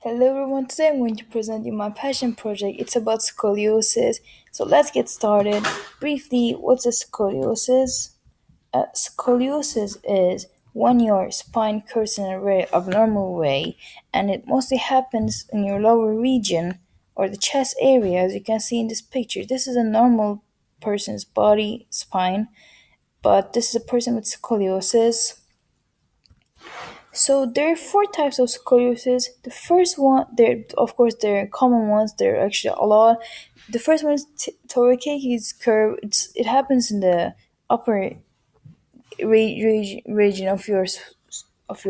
Hello everyone, today I'm going to present you my passion project. It's about scoliosis. So let's get started. Briefly, what's a scoliosis? Scoliosis is when your spine curves in a very abnormal way, and it mostly happens in your lower region or the chest area, as you can see in this picture. This is a normal person's body spine, but this is a person with scoliosis. So there are four types of scoliosis. The first one, there of course there are common ones. There are actually a lot. The first one is Torikei's curve. It happens in the upper region of your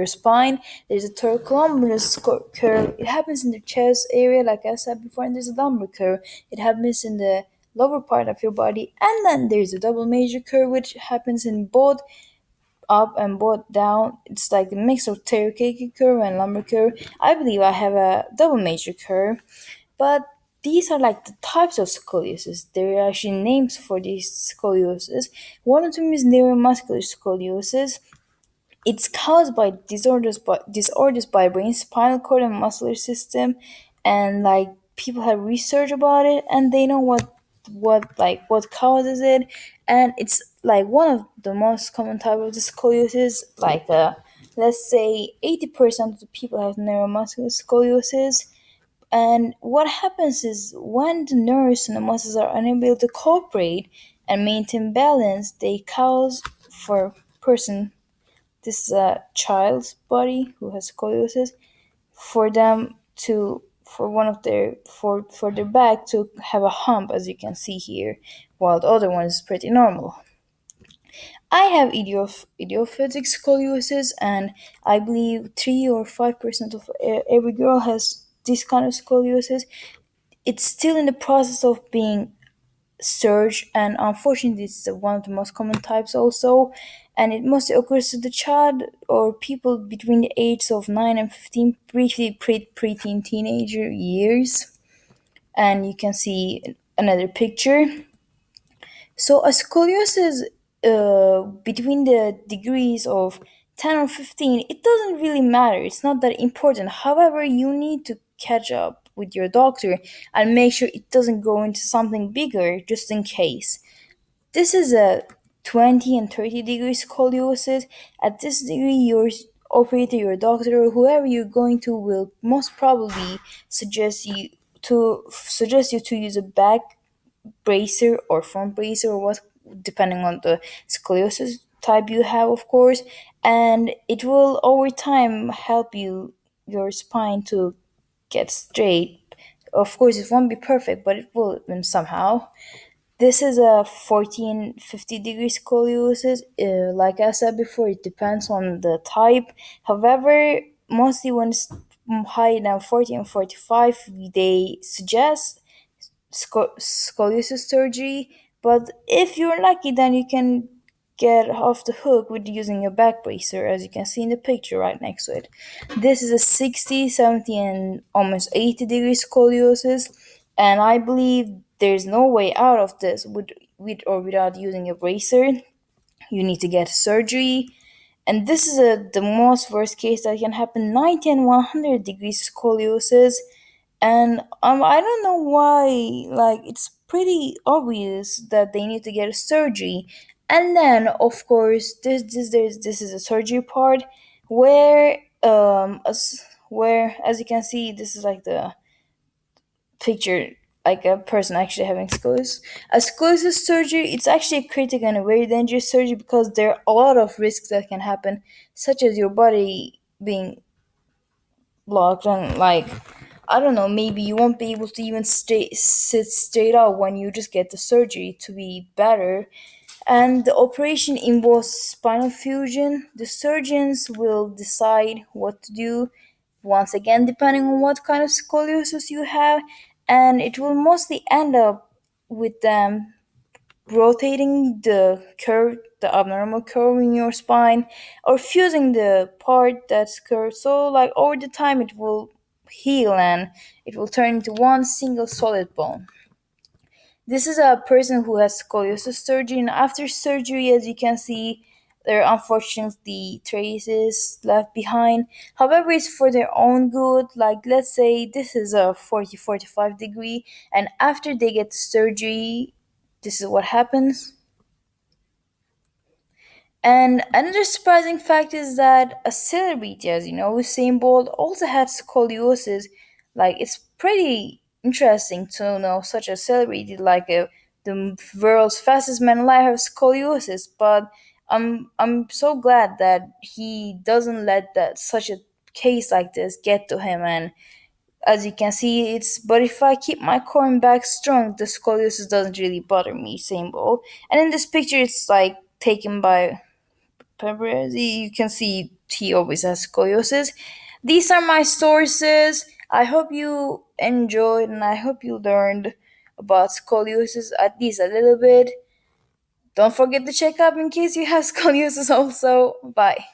spine. There's a thoracolumbrous curve. It happens in the chest area, like I said before, and there's a lumbar curve. It happens in the lower part of your body, and then there's a double major curve, which happens in both up and both down. It's like a mix of terracotta curve and lumbar curve. I believe I have a double major curve, but these are like the types of scoliosis. There are actually names for these scoliosis. One of them is neuromuscular scoliosis. It's caused by disorders by brain, spinal cord, and muscular system, and like people have research about it, and they know what causes it, and it's like one of the most common type of the scoliosis. Like let's say 80% of the people have neuromuscular scoliosis, and what happens is when the nerves and the muscles are unable to cooperate and maintain balance, they cause for person this is a child's body who has scoliosis for them to for one of their for their back to have a hump, as you can see here, while the other one is pretty normal. I have idiopathic scoliosis, and I believe 3 or 5% of every girl has this kind of scoliosis. It's still in the process of being surge, and unfortunately it's one of the most common types also, and it mostly occurs to the child or people between the ages of 9 and 15, briefly preteen teenager years. And you can see another picture. So a scoliosis between the degrees of 10 or 15, it doesn't really matter. It's not that important. However, you need to catch up with your doctor and make sure it doesn't go into something bigger just in case. This is a 20 and 30 degree scoliosis. At this degree, your operator, your doctor, or whoever you're going to will most probably suggest you to use a back bracer or front bracer or what, depending on the scoliosis type you have, of course, and it will over time help your spine to get straight. Of course, it won't be perfect, but it will somehow. This is a 1450-degree scoliosis. Like I said before, it depends on the type. However, mostly when it's higher than 40 and 45, they suggest scoliosis surgery. But if you're lucky, then you can get off the hook with using a back bracer, as you can see in the picture right next to it. This is a 60, 70, and almost 80-degree scoliosis, and I believe there's no way out of this with or without using a bracer. You need to get surgery, and this is the most worst case that can happen: 90 and 100 degrees scoliosis. And I don't know why, like it's pretty obvious that they need to get a surgery. And then of course this is a surgery part where as you can see, this is like the picture, like a person actually having scoliosis. A scoliosis surgery, it's actually a critical and a very dangerous surgery because there are a lot of risks that can happen, such as your body being blocked, and like I don't know, maybe you won't be able to even sit straight up when you just get the surgery to be better. And the operation involves spinal fusion. The surgeons will decide what to do, once again, depending on what kind of scoliosis you have, and it will mostly end up with them rotating the curve, the abnormal curve in your spine, or fusing the part that's curved. So, like over the time, it will heal and it will turn into one single solid bone. This is a person who has scoliosis surgery, and after surgery, as you can see, There are unfortunately traces left behind. However, it's for their own good. Like, let's say this is a 40, 45 degree, and after they get surgery, this is what happens. And another surprising fact is that a celebrity, as you know, Usain Bolt also had scoliosis. Like, it's pretty interesting to know such a celebrity like the world's fastest man alive has scoliosis. But I'm so glad that he doesn't let that such a case like this get to him. And as you can see, it's but if I keep my core and back strong, the scoliosis doesn't really bother me. Usain Bolt. And in this picture, it's like taken by Paparazzi, you can see he always has scoliosis. These are my sources. I hope you enjoyed and I hope you learned about scoliosis at least a little bit. Don't forget to check up in case you have scoliosis also. Bye.